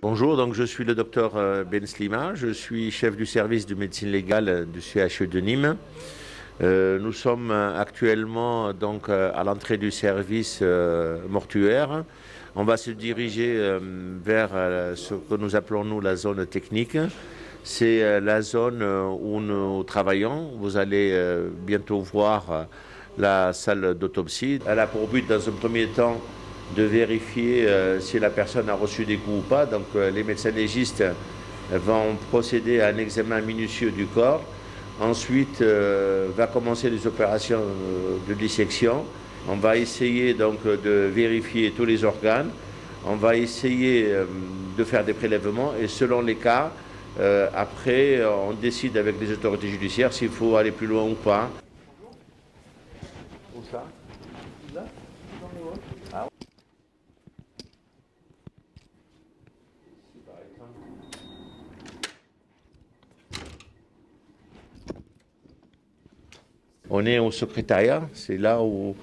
Bonjour, donc je suis le docteur Ben Slima, je suis chef du service de médecine légale du CHU de Nîmes. Nous sommes actuellement donc à l'entrée du service mortuaire. On va se diriger vers ce que nous appelons nous la zone technique. C'est la zone où nous travaillons. Vous allez bientôt voir la salle d'autopsie. Elle a pour but dans un premier temps de vérifier si la personne a reçu des coups ou pas. Donc les médecins légistes vont procéder à un examen minutieux du corps. Ensuite, va commencer les opérations de dissection. On va essayer donc de vérifier tous les organes. On va essayer de faire des prélèvements et selon les cas, après, on décide avec les autorités judiciaires s'il faut aller plus loin ou pas. Où ça? Là? Ah. On est au secrétariat, c'est là où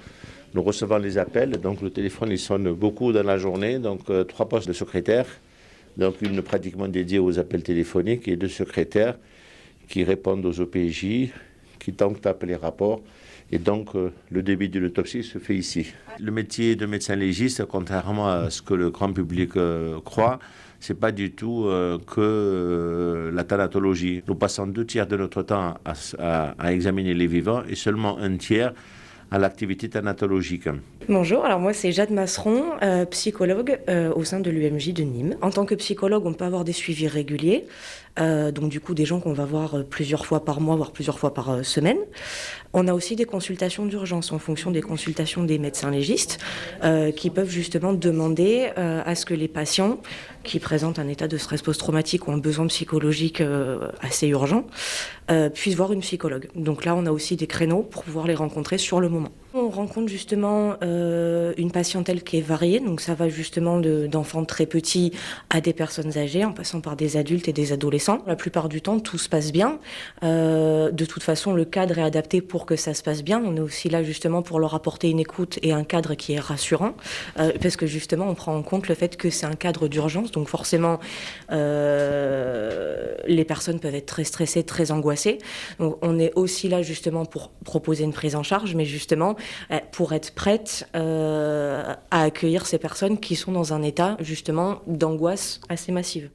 nous recevons les appels. Donc le téléphone il sonne beaucoup dans la journée, donc 3 postes de secrétaire, donc une pratiquement dédiée aux appels téléphoniques et 2 secrétaires qui répondent aux OPJ, qui tapent les rapports. Et donc le début de l'autopsie se fait ici. Le métier de médecin légiste, contrairement à ce que le grand public croit, c'est pas du tout que la thanatologie. Nous passons 2 tiers de notre temps à examiner les vivants et seulement 1 tiers à l'activité thanatologique. Bonjour, alors moi c'est Jade Masseron, psychologue au sein de l'UMJ de Nîmes. En tant que psychologue, on peut avoir des suivis réguliers, donc du coup des gens qu'on va voir plusieurs fois par mois, voire plusieurs fois par semaine. On a aussi des consultations d'urgence en fonction des consultations des médecins légistes qui peuvent justement demander à ce que les patients qui présentent un état de stress post-traumatique ou un besoin psychologique assez urgent puissent voir une psychologue. Donc là, on a aussi des créneaux pour pouvoir les rencontrer sur le moment. On rencontre justement une patientèle qui est variée, donc ça va justement d'enfants très petits à des personnes âgées, en passant par des adultes et des adolescents. La plupart du temps, tout se passe bien. De toute façon, le cadre est adapté pour que ça se passe bien. On est aussi là justement pour leur apporter une écoute et un cadre qui est rassurant, parce que justement, on prend en compte le fait que c'est un cadre d'urgence, donc forcément, les personnes peuvent être très stressées, très angoissées. Donc on est aussi là justement pour proposer une prise en charge, mais justement pour être prête à accueillir ces personnes qui sont dans un état justement d'angoisse assez massive.